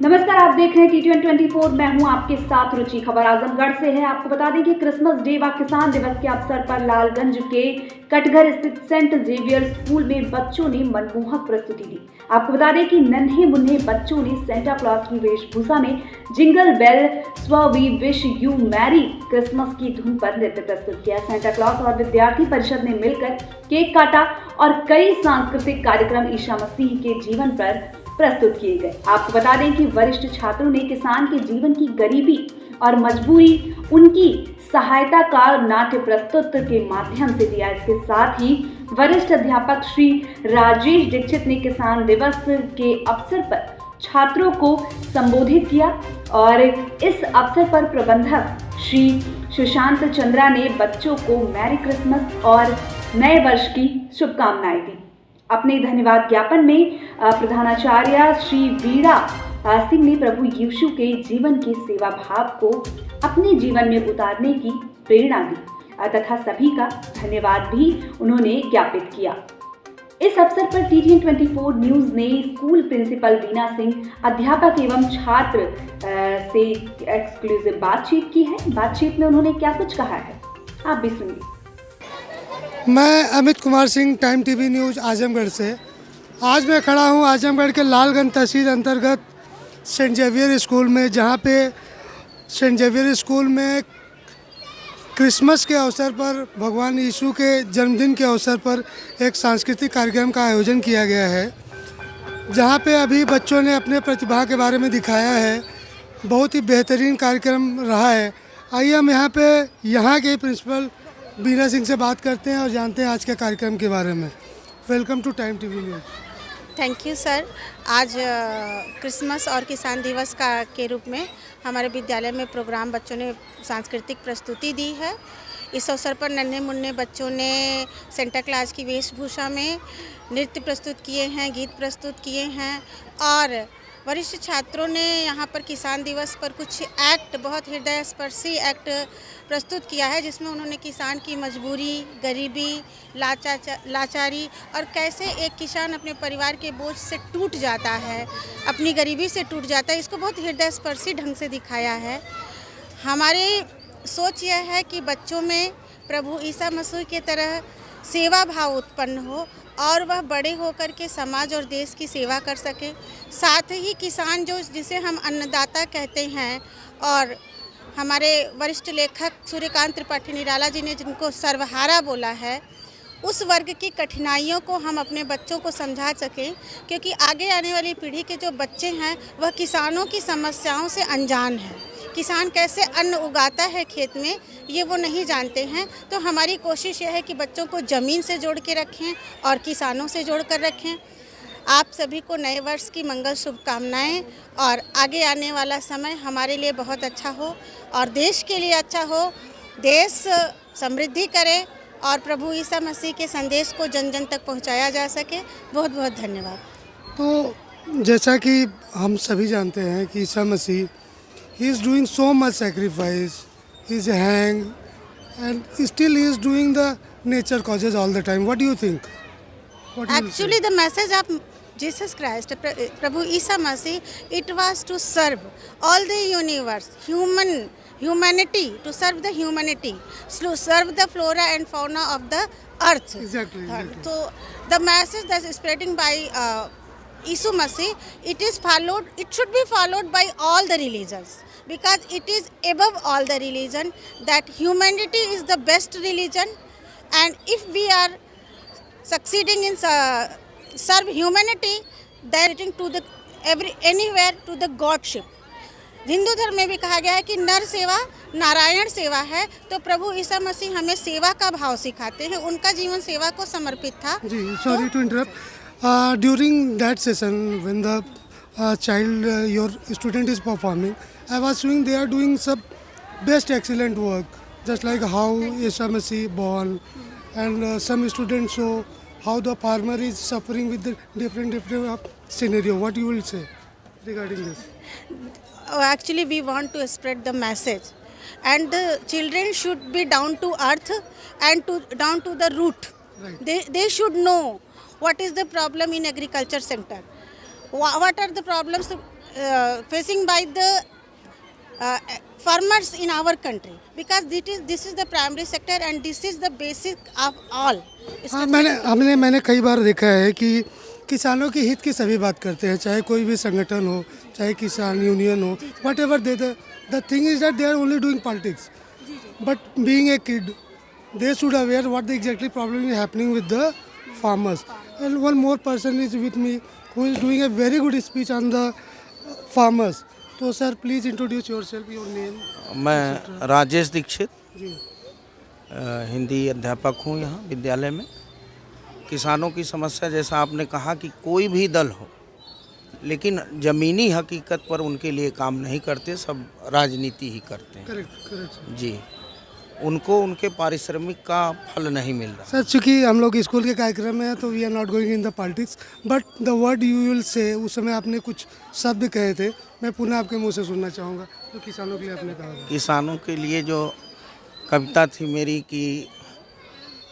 नमस्कार, आप देख रहे हैं T24। मैं हूं आपके साथ रुचि। खबर आजमगढ़ से है। आपको बता दें कि क्रिसमस डे व किसान दिवस के अवसर पर लालगंज के कटघर स्थित सेंट जेवियर स्कूल में बच्चों ने मनमोहक प्रस्तुति दी। आपको बता दें कि नन्हे मुन्ने बच्चों ने सेंटा क्लॉज की वेशभूषा में जिंगल बेल स्व we wish you merry Christmas की धुन पर नृत्य प्रस्तुत किया। सेंटा क्लॉज और विद्यार्थी परिषद ने मिलकर केक काटा और कई सांस्कृतिक कार्यक्रम ईसा मसीह के जीवन पर प्रस्तुत किए गए। आपको बता दें कि वरिष्ठ छात्रों ने किसान के जीवन की गरीबी और मजबूरी उनकी सहायता का नाट्य प्रस्तुत के माध्यम से दिया। इसके साथ ही वरिष्ठ अध्यापक श्री राजेश दीक्षित ने किसान दिवस के अवसर पर छात्रों को संबोधित किया और इस अवसर पर प्रबंधक श्री सुशांत चंद्रा ने बच्चों को मैरी क्रिसमस और नए वर्ष की शुभकामनाएं दी। अपने धन्यवाद ज्ञापन में प्रधानाचार्य श्री वीरा सिंह ने प्रभु यीशु के जीवन के सेवा भाव को अपने जीवन में उतारने की प्रेरणा दी तथा सभी का धन्यवाद भी उन्होंने ज्ञापित किया। इस अवसर पर T24 न्यूज ने स्कूल प्रिंसिपल बीना सिंह, अध्यापक एवं छात्र से एक्सक्लूसिव बातचीत की है। बातचीत में उन्होंने क्या कुछ कहा है, आप भी सुनिए। मैं Amit Kumar Singh, time TV news Azamgarh से। आज मैं खड़ा हूँ आजमगढ़ के लालगंज तहसील अंतर्गत सेंट जेवियर स्कूल में, जहाँ पे सेंट जेवियर स्कूल में क्रिसमस के अवसर पर, भगवान यीशु के जन्मदिन के अवसर पर एक सांस्कृतिक कार्यक्रम का आयोजन किया गया है, जहाँ पे अभी बच्चों ने अपने प्रतिभा के बारे में दिखाया है। बहुत ही बेहतरीन कार्यक्रम रहा है। आइए हम यहाँ के प्रिंसिपल बीना सिंह से बात करते हैं और जानते हैं आज के कार्यक्रम के बारे में। Welcome to time TV news. Thank you sir. आज क्रिसमस और किसान दिवस के रूप में हमारे विद्यालय में प्रोग्राम बच्चों ने सांस्कृतिक प्रस्तुति दी है। इस अवसर पर नन्हे मुन्ने बच्चों ने सेंटा क्लॉज की वेशभूषा में नृत्य प्रस्तुत किए हैं, गीत प्रस्तुत किए हैं और वरिष्ठ छात्रों ने यहाँ पर किसान दिवस पर कुछ एक्ट, बहुत हृदय स्पर्शी एक्ट प्रस्तुत किया है, जिसमें उन्होंने किसान की मजबूरी, गरीबी, लाचारी और कैसे एक किसान अपने परिवार के बोझ से टूट जाता है, अपनी गरीबी से टूट जाता है, इसको बहुत हृदय स्पर्शी ढंग से दिखाया है। हमारी सोच यह है कि बच्चों में प्रभु ईसा मसीह की तरह सेवा भाव उत्पन्न हो और वह बड़े होकर के समाज और देश की सेवा कर सके। साथ ही किसान जिसे हम अन्नदाता कहते हैं, और हमारे वरिष्ठ लेखक सूर्यकांत त्रिपाठी निराला जी ने जिनको सर्वहारा बोला है, उस वर्ग की कठिनाइयों को हम अपने बच्चों को समझा सकें, क्योंकि आगे आने वाली पीढ़ी के जो बच्चे हैं वह किसानों की समस्याओं से अनजान है। किसान कैसे अन्न उगाता है खेत में, ये वो नहीं जानते हैं। तो हमारी कोशिश यह है कि बच्चों को ज़मीन से जोड़ के रखें और किसानों से जोड़ कर रखें। आप सभी को नए वर्ष की मंगल शुभकामनाएं और आगे आने वाला समय हमारे लिए बहुत अच्छा हो और देश के लिए अच्छा हो, देश समृद्धि करे और प्रभु ईसा मसीह के संदेश को जन जन तक पहुंचाया जा सके। बहुत बहुत धन्यवाद। तो जैसा कि हम सभी जानते हैं कि Isa Masih he is doing so much sacrifice, he is hanged and still he is doing the nature causes all the time. What do you think? Actually the message of Jesus Christ, Prabhu Isa Masih, it was to serve all the universe, humanity, to serve the humanity, to serve the flora and fauna of the earth. Exactly. So the message that is spreading by Isu Masih, it should be followed by all the religions, because it is above all the religion that humanity is the best religion, and if we are succeeding in serve humanity, then to the anywhere to the godship. Hindu धर्म में भी कहा गया है कि नर सेवा नारायण सेवा है, तो प्रभु ईसा मसीह हमें सेवा का भाव सिखाते हैं। उनका जीवन सेवा को समर्पित था। जी, sorry to interrupt. During that session when the child your student is performing, I was showing they are doing some best excellent work, just like how Isa Masih born, and some students show how the farmer is suffering with the different scenario. What you will say regarding this? Actually, we want to spread the message, and the children should be down to earth and down to the root. Right. They should know what is the problem in agriculture sector. What are the problems facing by the farmers in our country, because this is the primary sector and this is the basic of all. हाँ, मैंने कई बार देखा है कि किसानों के हित की सभी बात करते हैं, चाहे कोई भी संगठन हो, चाहे किसान यूनियन हो, whatever the thing is that they are only doing politics, but being a kid they should aware what the exactly problem is happening with the farmers. And one more person is with me who is doing a very good speech on the farmers. So sir, please introduce yourself, your name. मैं राजेश दीक्षित जी, हिंदी अध्यापक हूँ यहाँ विद्यालय में। किसानों की समस्या जैसा आपने कहा कि कोई भी दल हो, लेकिन ज़मीनी हकीकत पर उनके लिए काम नहीं करते, सब राजनीति ही करते हैं। करेक्ट जी, उनको उनके पारिश्रमिक का फल नहीं मिल रहा। सर, चूँकि हम लोग स्कूल के कार्यक्रम में हैं तो we are not going in the politics, but the word you will say, उस समय आपने कुछ शब्द कहे थे, मैं पुनः आपके मुंह से सुनना चाहूँगा। तो किसानों के लिए आपने कहा था। किसानों के लिए जो कविता थी मेरी कि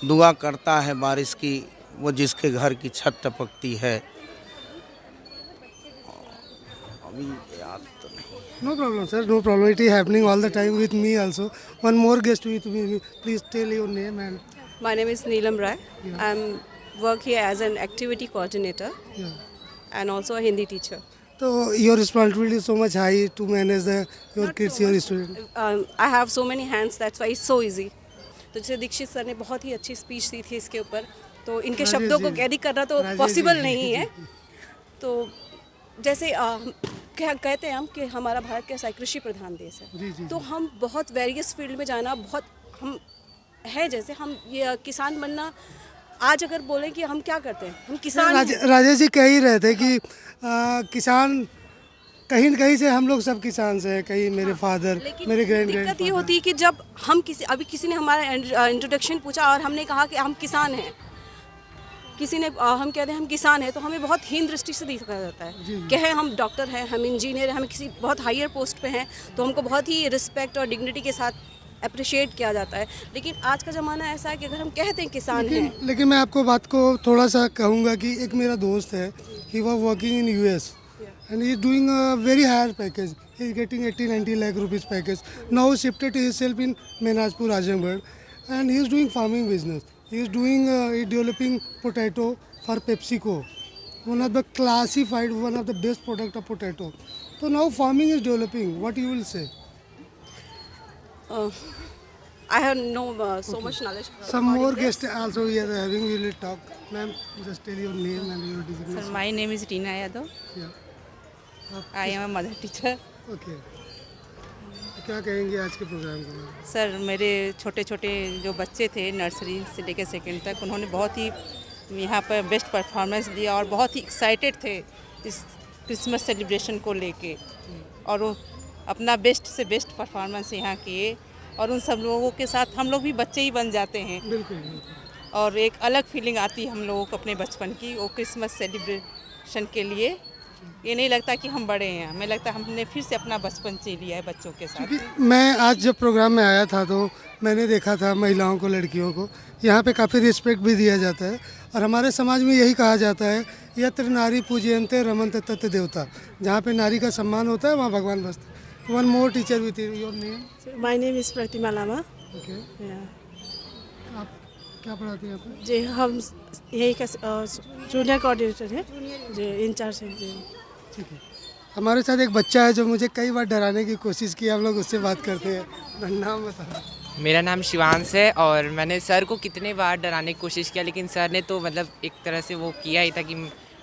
दुआ करता है बारिश की वो जिसके घर की छत टपकती है, अभी याद तो नहीं। No problem, sir. No problem. It is happening all the time with me also. One more guest with me. Please tell your name and. My name is Neelam Rai. Yeah. I'm work here as an activity coordinator Yeah. and also a Hindi teacher. So your responsibility is so much high to manage your kids, your students. I have so many hands, that's why it's so easy. तो जैसे Dixit sir ने बहुत ही अच्छी speech दी थी इसके ऊपर, तो इनके राजेश शब्दों को जी। कैरी करना तो राजेश पॉसिबल जी। नहीं है। तो जैसे क्या कहते हैं हम कि हमारा भारत कैसा है, कृषि प्रधान देश जी, है, जी, तो हम बहुत वेरियस फील्ड में जाना बहुत हम है। जैसे हम ये किसान बनना, आज अगर बोलें कि हम क्या करते हैं, हम किसान हैं। राजेश जी कह ही रहे थे कि किसान कहीं न कहीं से, हम लोग सब किसान से हैं, कहीं मेरे फादर, लेकिन मेरे ग्रैंड दिक्कत ये होती है कि जब हम किसी ने हमारा इंट्रोडक्शन पूछा और हमने कहा कि हम किसान हैं, किसी ने हम कहते हैं हम किसान हैं, तो हमें बहुत हीन दृष्टि से देखा जाता है। कहे हम डॉक्टर हैं, हम इंजीनियर हैं, हम किसी बहुत हायर पोस्ट पे हैं, तो हमको बहुत ही रिस्पेक्ट और डिग्निटी के साथ अप्रिशिएट किया जाता है। लेकिन आज का ज़माना ऐसा है कि अगर हम कहते हैं किसान हैं, लेकिन मैं आपको बात को थोड़ा सा कहूँगा कि एक मेरा दोस्त है, he was working in US and he is doing a very higher package. He is getting 80-90 lakh rupees package. Now he shifted himself in Menajpur, Azamgarh, and he is doing farming business. He is doing developing potato for PepsiCo, one of the classified, one of the best product of potato. So now farming is developing. What you will say? I have no so much knowledge. Some more guests also we are having. We will talk. Ma'am, just tell your name and your designation. Sir, my name is Reena Yadav. Yeah. I am a mother teacher. Okay, तो क्या कहेंगे आज के programme के बारे में? Sir, मेरे छोटे छोटे जो बच्चे थे नर्सरी से लेकर सेकेंड तक, उन्होंने बहुत ही यहाँ पर बेस्ट परफॉर्मेंस दिया और बहुत ही एक्साइटेड थे इस क्रिसमस सेलिब्रेशन को लेके, और वो अपना बेस्ट से बेस्ट परफॉर्मेंस यहाँ किए, और उन सब लोगों के साथ हम लोग भी बच्चे ही बन जाते हैं। बिल्कुल बिल्कुल। और एक अलग फीलिंग आती है हम लोगों को अपने बचपन की, वो क्रिसमस सेलिब्रेशन के लिए। ये नहीं लगता कि हम बड़े हैं, हमें लगता है हमने फिर से अपना बचपन जी लिया है बच्चों के साथ। क्योंकि मैं आज जब प्रोग्राम में आया था तो मैंने देखा था महिलाओं को, लड़कियों को यहाँ पे काफ़ी रिस्पेक्ट भी दिया जाता है, और हमारे समाज में यही कहा जाता है, यत्र नारी पूजयन्ते रमन्ते तत्र देवता। जहाँ पे नारी का सम्मान होता है वहाँ भगवान बसते हैं। One more teacher with your name. My name is Pratima Lama. Okay, Yeah. आप क्या पढ़ाते हैं यहाँ पे? जी हम यही का जूनियर कोऑर्डिनेटर है, जी इंचार्ज है जी। ठीक है। हमारे साथ एक बच्चा है जो मुझे कई बार डराने की कोशिश की, हम लोग उससे बात करते हैं। नाम बताओ। मेरा नाम शिवांश है, और मैंने सर को कितने बार डराने की कोशिश किया, लेकिन सर ने तो मतलब एक तरह से वो किया ही था कि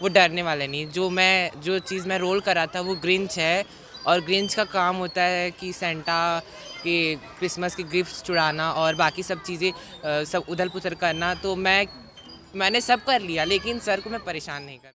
वो डरने वाले नहीं। जो चीज़ मैं रोल कर रहा था वो ग्रिंच है, और ग्रिंच का काम होता है कि सेंटा के क्रिसमस की गिफ्ट्स चुराना और बाकी सब चीज़ें सब उधल पुथल करना। तो मैंने सब कर लिया, लेकिन सर को मैं परेशान नहीं कर